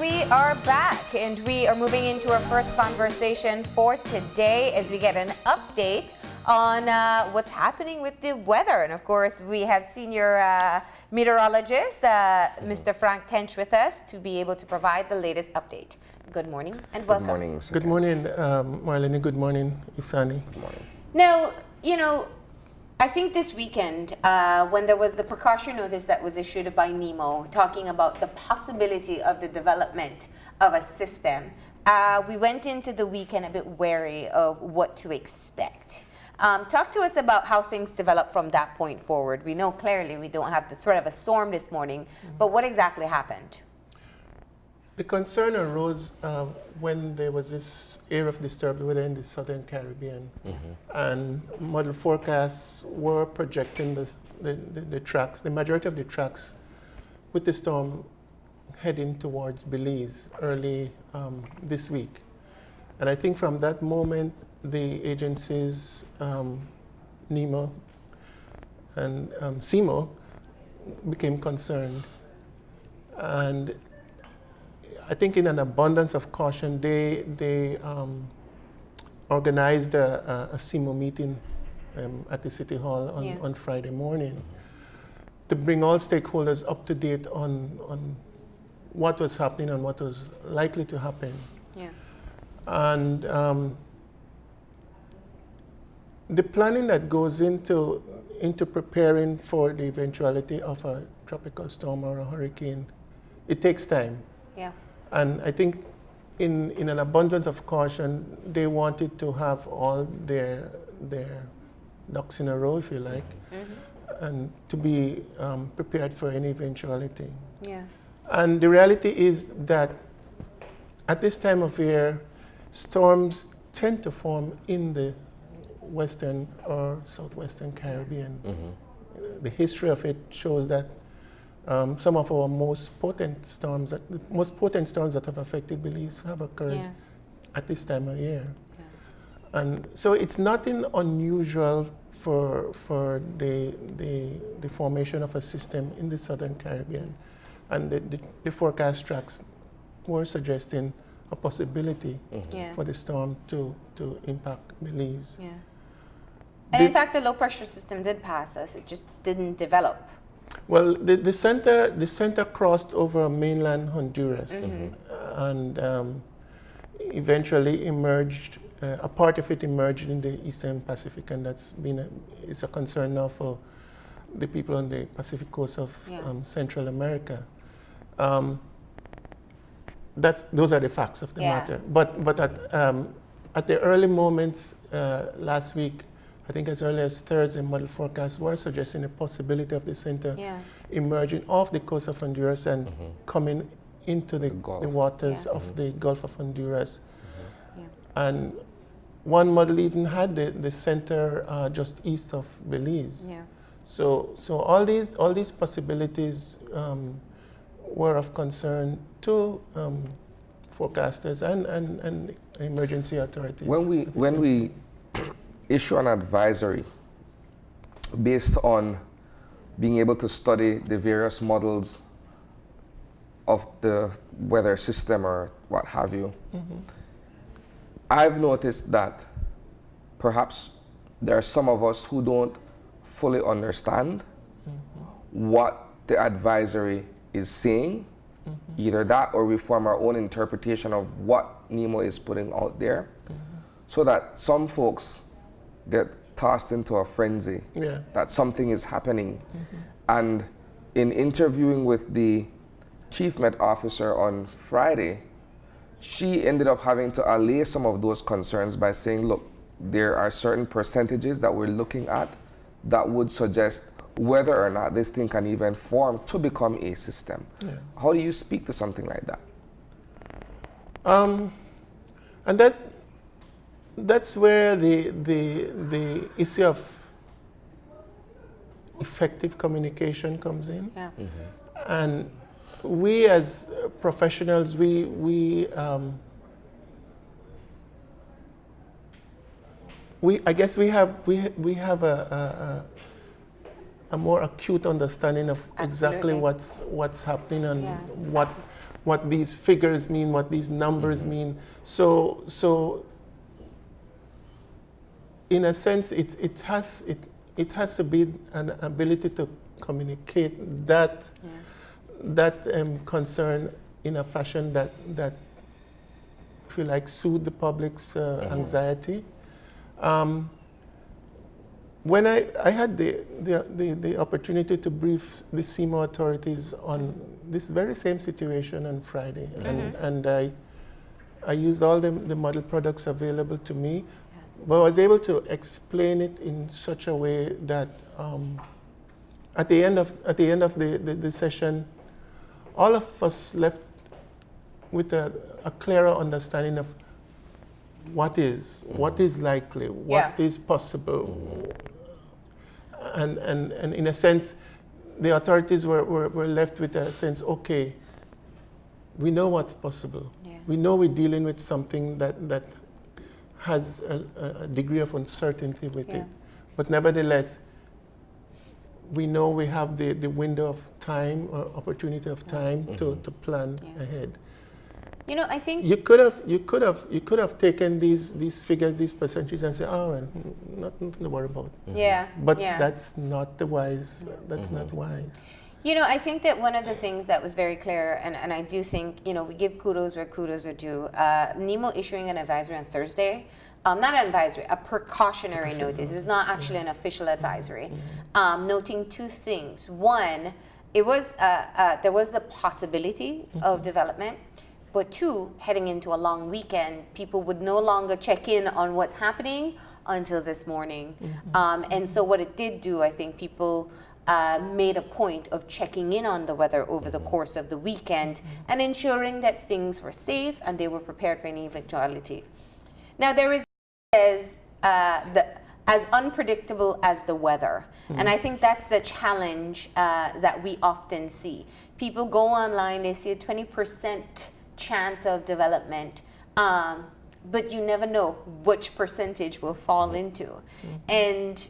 we are back, and we are moving into our first conversation for today as we get an update on what's happening with the weather. And of course, we have senior meteorologist, Mr. Frank Tench, with us to be able to provide the latest update. Good morning and welcome. Good morning, Mr. Good morning, Marlene. Good morning, Isani. Good morning. Now, you know, I think this weekend, when there was the precaution notice that was issued by NEMO talking about the possibility of the development of a system, we went into the weekend a bit wary of what to expect. Talk to us about how things developed from that point forward. We know clearly we don't have the threat of a storm this morning, but what exactly happened? The concern arose when there was this area of disturbed weather in the southern Caribbean, and model forecasts were projecting the tracks, the majority of the tracks, with the storm heading towards Belize early this week. And I think from that moment, the agencies, NEMO and CEMO, became concerned. And I think in an abundance of caution, they organized a CEMO meeting at the City Hall on Friday morning to bring all stakeholders up to date on what was happening and what was likely to happen. Yeah. And the planning that goes into preparing for the eventuality of a tropical storm or a hurricane, it takes time. Yeah. And I think in an abundance of caution, they wanted to have all their ducks in a row, if you like, and to be prepared for any eventuality. Yeah. And the reality is that at this time of year, storms tend to form in the western or southwestern Caribbean. The history of it shows that some of our most potent storms that have affected Belize have occurred at this time of year. Yeah. And so it's nothing unusual for the formation of a system in the southern Caribbean. And the forecast tracks were suggesting a possibility for the storm to impact Belize. Yeah. And in fact, the low pressure system did pass us, it just didn't develop. Well, the center crossed over mainland Honduras and eventually emerged. A part of it emerged in the Eastern Pacific, and it's a concern now for the people on the Pacific coast of Central America. Those are the facts of the matter. But at the early moments last week, I think as early as Thursday, model forecasts were suggesting a possibility of the center emerging off the coast of Honduras and coming into the waters of the Gulf of Honduras. And one model even had the center just east of Belize. Yeah. So all these possibilities were of concern to forecasters and emergency authorities. When we issue an advisory based on being able to study the various models of the weather system or what have you, I've noticed that perhaps there are some of us who don't fully understand what the advisory is saying. Either that or we form our own interpretation of what NEMO is putting out there, so that some folks get tossed into a frenzy that something is happening. And in interviewing with the Chief Met Officer on Friday, she ended up having to allay some of those concerns by saying, look, there are certain percentages that we're looking at that would suggest whether or not this thing can even form to become a system. Yeah. How do you speak to something like that? And that's where the issue of effective communication comes in. Yeah. And we as professionals, I guess we have a more acute understanding of exactly what's happening and what these figures mean, what these numbers mean. So in a sense, it has to be an ability to communicate that concern in a fashion that if you like, soothe the public's anxiety. When I had the opportunity to brief the SEMA authorities on this very same situation on Friday, and I used all the model products available to me, but I was able to explain it in such a way that at the end of the session, all of us left with a clearer understanding of what is likely, what is possible. And in a sense, the authorities were left with a sense, okay, we know what's possible. Yeah. We know we're dealing with something that has a degree of uncertainty with it. But nevertheless, we know we have the window of time or opportunity of time to plan ahead. You know, I think you could have taken these figures, these percentages, and said, oh, well, nothing to worry about. But that's not wise. That's not wise. You know, I think that one of the things that was very clear, and I do think, you know, we give kudos where kudos are due. NEMO issuing an advisory on Thursday, not an advisory, a precautionary notice. It was not actually an official advisory, noting two things. One, it was there was the possibility of development. But two, heading into a long weekend, people would no longer check in on what's happening until this morning. And so what it did do, I think people made a point of checking in on the weather over the course of the weekend and ensuring that things were safe and they were prepared for any eventuality. Now, there is as unpredictable as the weather. And I think that's the challenge that we often see. People go online, they see a 20% chance of development, but you never know which percentage will fall into. And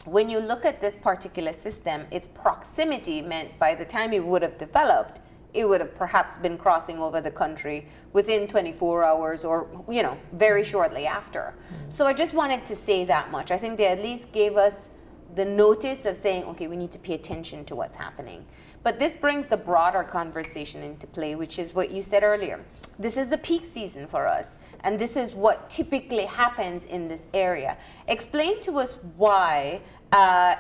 when you look at this particular system, its proximity meant by the time it would have developed, it would have perhaps been crossing over the country within 24 hours or, you know, very shortly after. So I just wanted to say that much. I think they at least gave us the notice of saying, okay, we need to pay attention to what's happening. But this brings the broader conversation into play, which is what you said earlier. This is the peak season for us, and this is what typically happens in this area. Explain to us why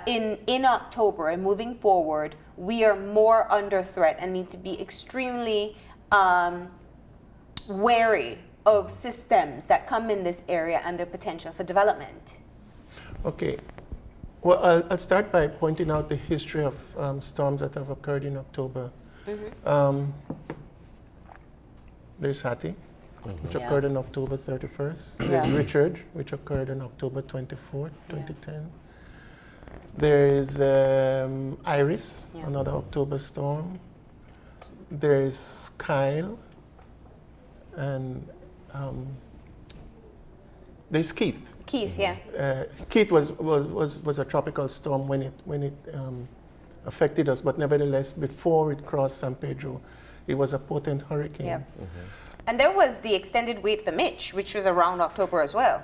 in October and moving forward, we are more under threat and need to be extremely wary of systems that come in this area and their potential for development. Okay. Well, I'll start by pointing out the history of storms that have occurred in October. There's Hattie, which occurred on October 31st. There's Richard, which occurred on October 24th, 2010. There is Iris, another October storm. There is Kyle, and there's Keith. Keith, Keith was a tropical storm when it affected us, but nevertheless, before it crossed San Pedro, it was a potent hurricane. And there was the extended wait for Mitch, which was around October as well.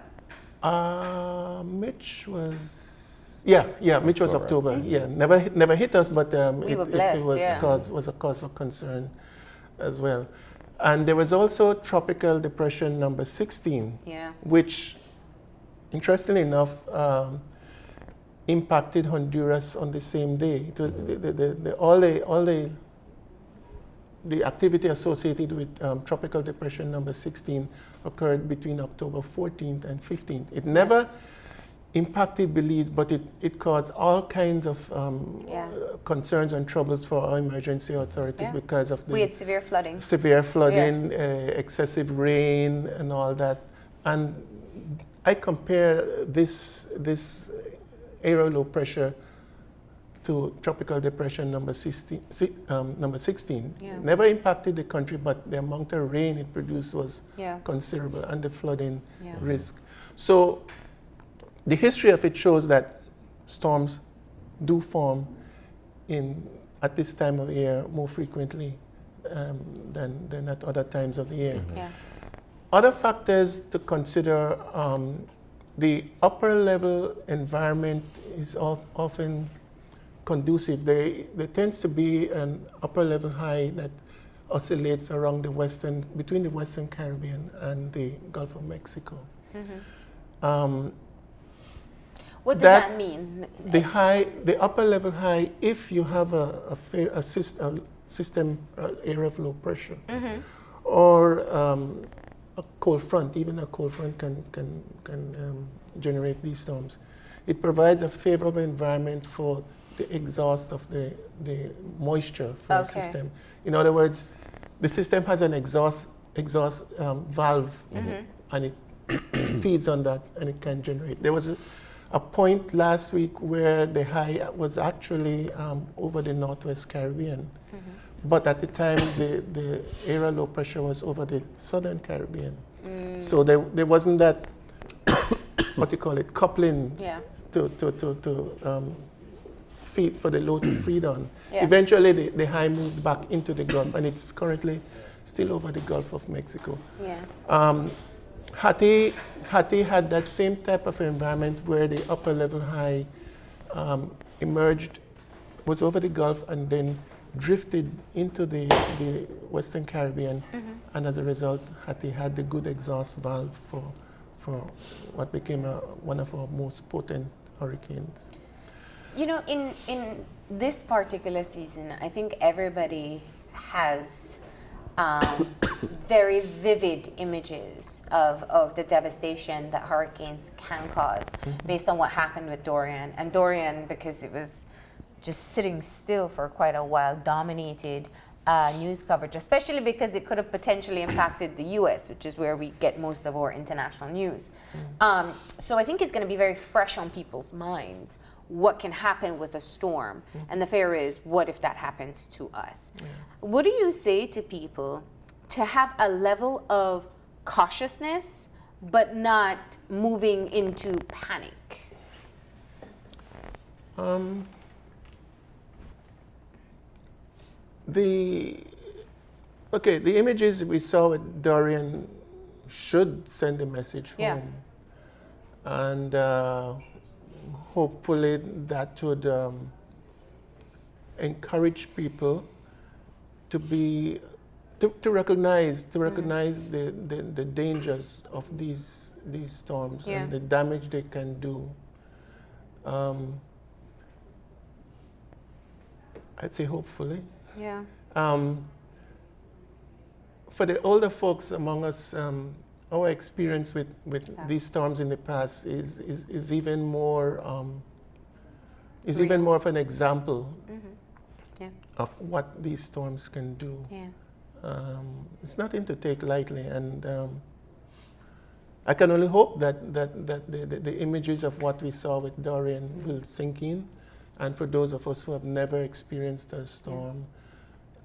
Mitch was, Mitch was October. Never hit us, but we were blessed. It was a cause of concern as well. And there was also tropical depression number 16, which, interestingly enough, impacted Honduras on the same day. It was all the activity associated with tropical depression number 16 occurred between October 14th and 15th. It never impacted Belize, but it caused all kinds of concerns and troubles for our emergency authorities because of we had severe flooding. Excessive rain, and all that. And I compare this aerial low pressure to tropical depression number 16. Never impacted the country, but the amount of rain it produced was considerable, and the flooding risk. So the history of it shows that storms do form at this time of year more frequently than at other times of the year. Yeah. Other factors to consider, the upper level environment is often conducive. There tends to be an upper level high that oscillates around between the Western Caribbean and the Gulf of Mexico. What does that mean? The upper level high, if you have a system area of low pressure, or a cold front, even a cold front can generate these storms. It provides a favorable environment for the exhaust of the moisture from the system. In other words, the system has an exhaust valve, and it feeds on that, and it can generate. There was a point last week where the high was actually over the Northwest Caribbean, but at the time the area low pressure was over the Southern Caribbean. So there wasn't that coupling to feed for the low to feed on. Yeah. Eventually the high moved back into the Gulf, and it's currently still over the Gulf of Mexico. Yeah. Hattie had that same type of environment where the upper level high emerged, was over the Gulf, and then drifted into the Western Caribbean, and as a result, Hattie had the good exhaust valve for what became one of our most potent hurricanes. You know, in this particular season, I think everybody has very vivid images of the devastation that hurricanes can cause based on what happened with Dorian. And Dorian, because it was just sitting still for quite a while, dominated news coverage, especially because it could have potentially impacted the US, which is where we get most of our international news. So I think it's going to be very fresh on people's minds what can happen with a storm. And the fear is, what if that happens to us? What do you say to people to have a level of cautiousness, but not moving into panic? The images we saw with Dorian should send a message home. And hopefully that would encourage people to recognize the dangers of these storms and the damage they can do. I'd say hopefully. Yeah. For the older folks among us, our experience with these storms in the past is even more even more of an example of what these storms can do. It's nothing to take lightly, and I can only hope that the images of what we saw with Dorian will sink in, and for those of us who have never experienced a storm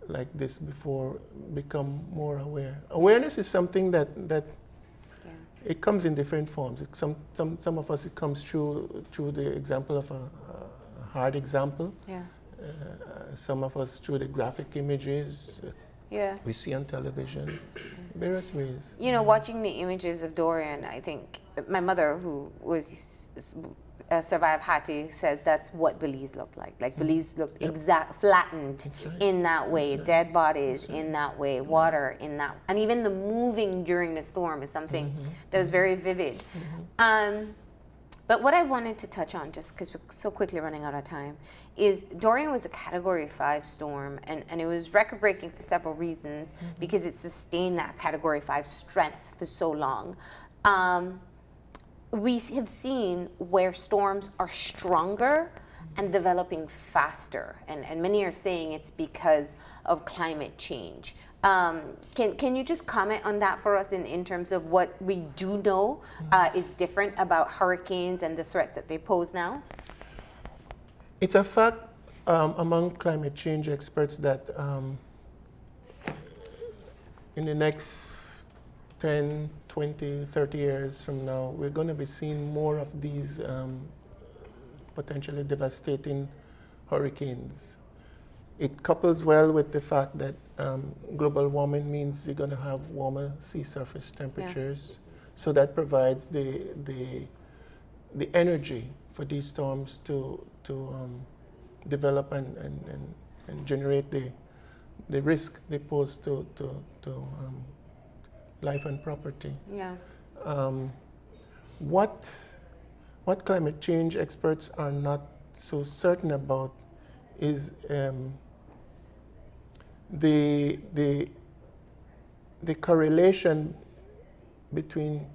like this before, become more aware. Awareness is something that it comes in different forms. Some of us, it comes through the example of a hard example. Some of us through the graphic images we see on television, various ways. You know, watching the images of Dorian, I think my mother, who was survived Hattie, says that's what Belize looked like. Like Belize looked flattened in that way, dead bodies in that way, water in that, and even the moving during the storm is something that was very vivid. But what I wanted to touch on, just because we're so quickly running out of time, is Dorian was a Category 5 storm, and it was record-breaking for several reasons, because it sustained that Category 5 strength for so long. We have seen where storms are stronger and developing faster, and many are saying it's because of climate change. Can you just comment on that for us in terms of what we do know is different about hurricanes and the threats that they pose now? It's a fact among climate change experts that in the next 10, 20, 30 years from now, we're going to be seeing more of these potentially devastating hurricanes. It couples well with the fact that global warming means you're going to have warmer sea surface temperatures. So that provides the energy for these storms to develop and generate the risk they pose to life and property. Yeah. What climate change experts are not so certain about is the correlation between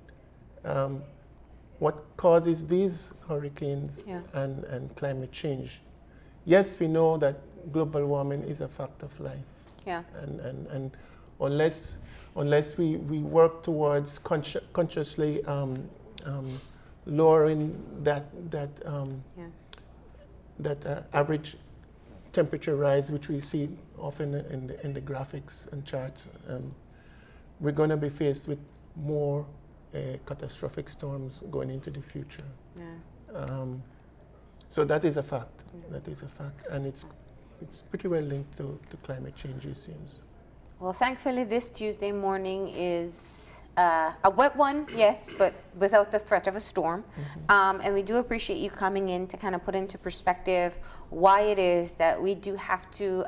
what causes these hurricanes and climate change. Yes, we know that global warming is a fact of life. Yeah. And unless we work towards consciously lowering that average temperature rise, which we see often in the graphics and charts, we're going to be faced with more catastrophic storms going into the future. Yeah. So that is a fact. That is a fact, and it's pretty well linked to climate change, it seems. Well, thankfully, this Tuesday morning is a wet one, yes, but without the threat of a storm. And we do appreciate you coming in to kind of put into perspective why it is that we do have to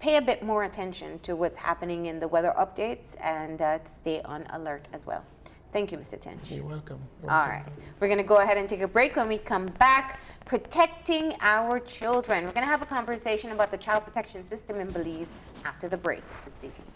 pay a bit more attention to what's happening in the weather updates and to stay on alert as well. Thank you, Mr. Tench. You're welcome. All right. We're going to go ahead and take a break. When we come back, protecting our children. We're going to have a conversation about the child protection system in Belize after the break. So stay tuned.